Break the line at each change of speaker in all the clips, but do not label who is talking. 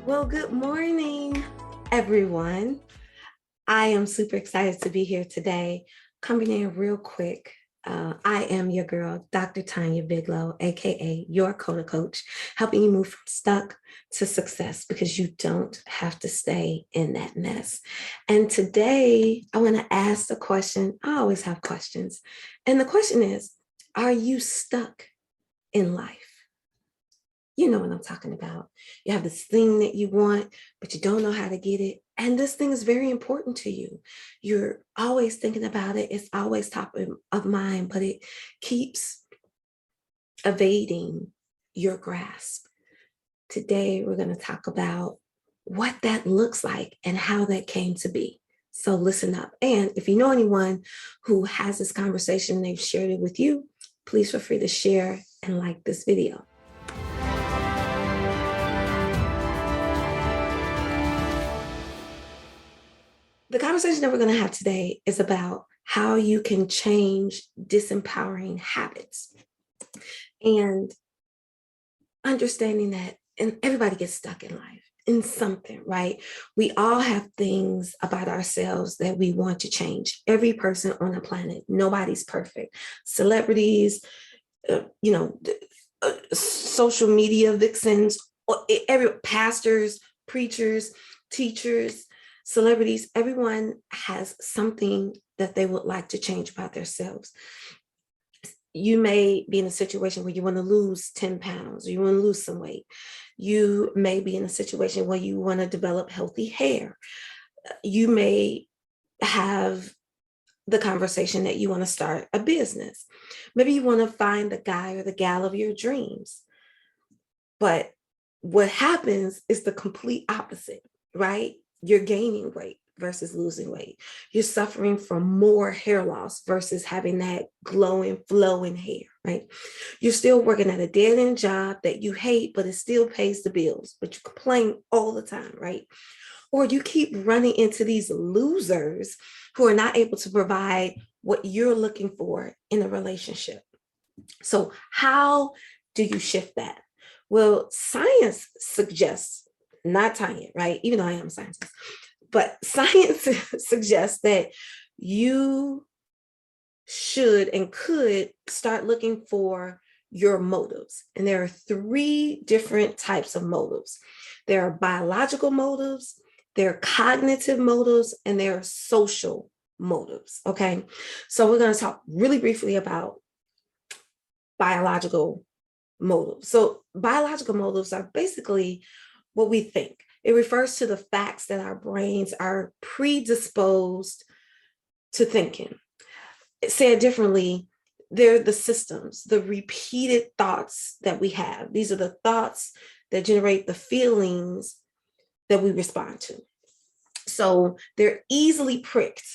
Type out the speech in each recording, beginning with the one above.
Well, good morning, everyone. I am super excited to be here today. Coming in real quick. I am your girl, Dr. Tonya Biglow, aka your CODA Coach, helping you move from stuck to success because you don't have to stay in that mess. And today, I want to ask the question. I always have questions. And the question is, are you stuck in life? You know what I'm talking about. You have this thing that you want, but you don't know how to get it. And this thing is very important to you. You're always thinking about it. It's always top of mind, but it keeps evading your grasp. Today, we're going to talk about what that looks like and how that came to be. So listen up. And if you know anyone who has this conversation, they've shared it with you, please feel free to share and like this video. The conversation that we're going to have today is about how you can change disempowering habits and understanding that, and everybody gets stuck in life in something, right? We all have things about ourselves that we want to change. Every person on the planet, nobody's perfect. Celebrities, social media vixens, every pastors, preachers, teachers, celebrities, everyone has something that they would like to change about themselves. You may be in a situation where you want to lose 10 pounds, or you want to lose some weight. You may be in a situation where you want to develop healthy hair. You may have the conversation that you want to start a business. Maybe you want to find the guy or the gal of your dreams. But what happens is the complete opposite, right? You're gaining weight versus losing weight. You're suffering from more hair loss versus having that glowing, flowing hair, right? You're still working at a dead-end job that you hate, but it still pays the bills, but you complain all the time, right? Or you keep running into these losers who are not able to provide what you're looking for in a relationship. So how do you shift that? Well, science suggests, not Tanya, right? Even though I am a scientist, but science suggests that you should and could start looking for your motives. And there are 3 different types of motives. There are biological motives, there are cognitive motives, and there are social motives, okay? So we're going to talk really briefly about biological motives. So biological motives are basically what we think. It refers to the facts that our brains are predisposed to thinking. Said differently, they're the systems, the repeated thoughts that we have. These are the thoughts that generate the feelings that we respond to. So they're easily pricked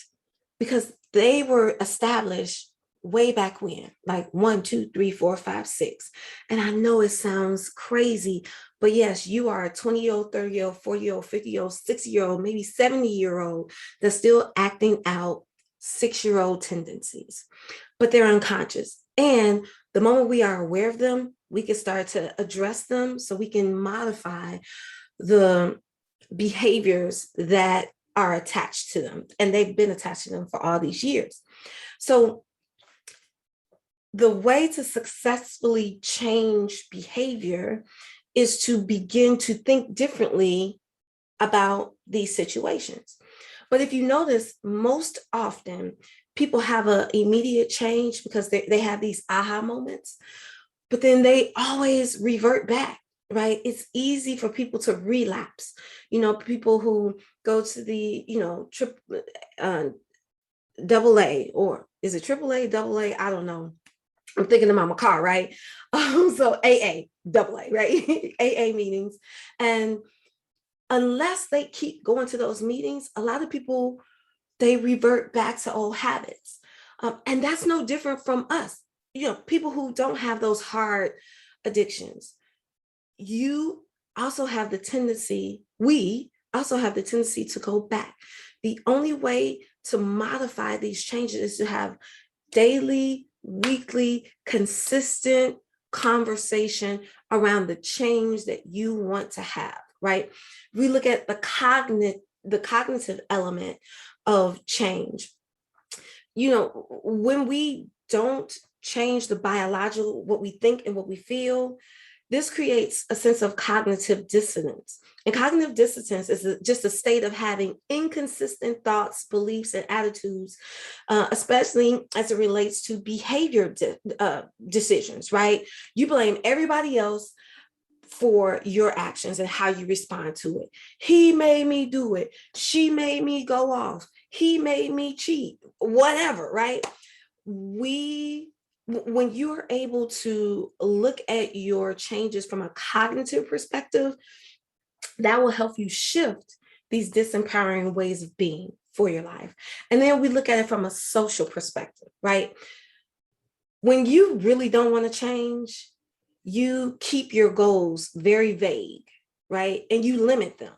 because they were established way back when, like 1, 2, 3, 4, 5, 6. And I know it sounds crazy, but yes, you are a 20-year-old, 30-year-old, 40-year-old, 50-year-old, 60-year-old, maybe 70-year-old that's still acting out 6-year-old tendencies, but they're unconscious. And the moment we are aware of them, we can start to address them so we can modify the behaviors that are attached to them. And they've been attached to them for all these years. So the way to successfully change behavior is to begin to think differently about these situations. But if you notice, most often people have an immediate change because they have these aha moments, but then they always revert back, right? It's easy for people to relapse. People who go to the, double A, or is it triple A, double A? I don't know. I'm thinking about my car, right? So AA, double A, right? AA meetings. And unless they keep going to those meetings, a lot of people, they revert back to old habits. And that's no different from us. People who don't have those hard addictions. You also have the tendency, we also have the tendency to go back. The only way to modify these changes is to have daily, weekly, consistent conversation around the change that you want to have, right? We look at the cognitive element of change. When we don't change the biological, what we think and what we feel, this creates a sense of cognitive dissonance. And cognitive dissonance is just a state of having inconsistent thoughts, beliefs, and attitudes, especially as it relates to behavior decisions, right? You blame everybody else for your actions and how you respond to it. He made me do it. She made me go off. He made me cheat, whatever, right? When you're able to look at your changes from a cognitive perspective, that will help you shift these disempowering ways of being for your life. And then we look at it from a social perspective, right? When you really don't want to change, you keep your goals very vague, right? And you limit them.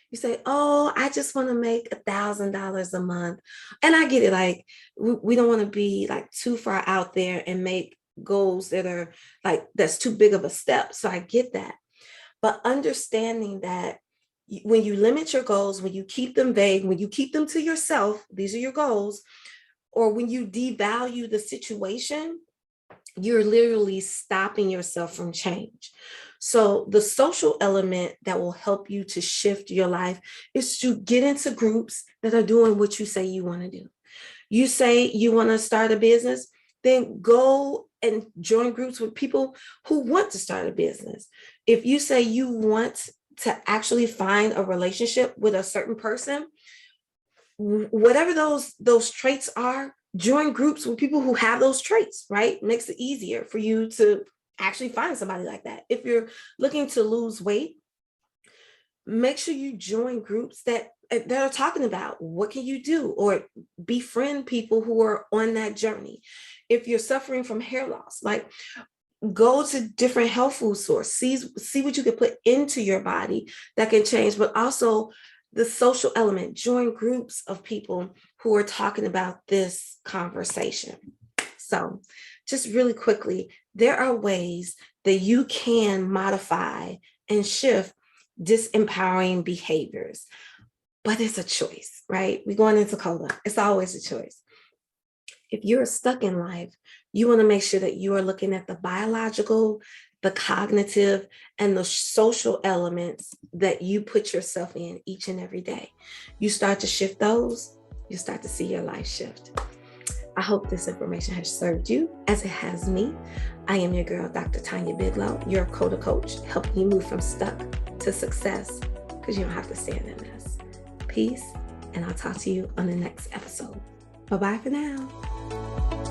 You say, oh, I just want to make $1,000 a month. And I get it. Like, we don't want to be like too far out there and make goals that are like, that's too big of a step. So I get that. But understanding that when you limit your goals, when you keep them vague, when you keep them to yourself, these are your goals, or when you devalue the situation, you're literally stopping yourself from change. So the social element that will help you to shift your life is to get into groups that are doing what you say you want to do. You say you want to start a business, then go and join groups with people who want to start a business. If you say you want to actually find a relationship with a certain person, whatever those traits are, join groups with people who have those traits, right? Makes it easier for you to actually find somebody like that. If you're looking to lose weight, make sure you join groups that are talking about what can you do, or befriend people who are on that journey. If you're suffering from hair loss, like, go to different health food sources, see what you can put into your body that can change, but also the social element, join groups of people who are talking about this conversation. So just really quickly, there are ways that you can modify and shift disempowering behaviors, but it's a choice, right? We're going into CODA. It's always a choice. If you're stuck in life, you want to make sure that you are looking at the biological, the cognitive, and the social elements that you put yourself in each and every day. You start to shift those, you start to see your life shift. I hope this information has served you as it has me. I am your girl, Dr. Tonya Biglow, your CODA Coach, helping you move from stuck to success, because you don't have to stand in this. Peace, and I'll talk to you on the next episode. Bye-bye for now.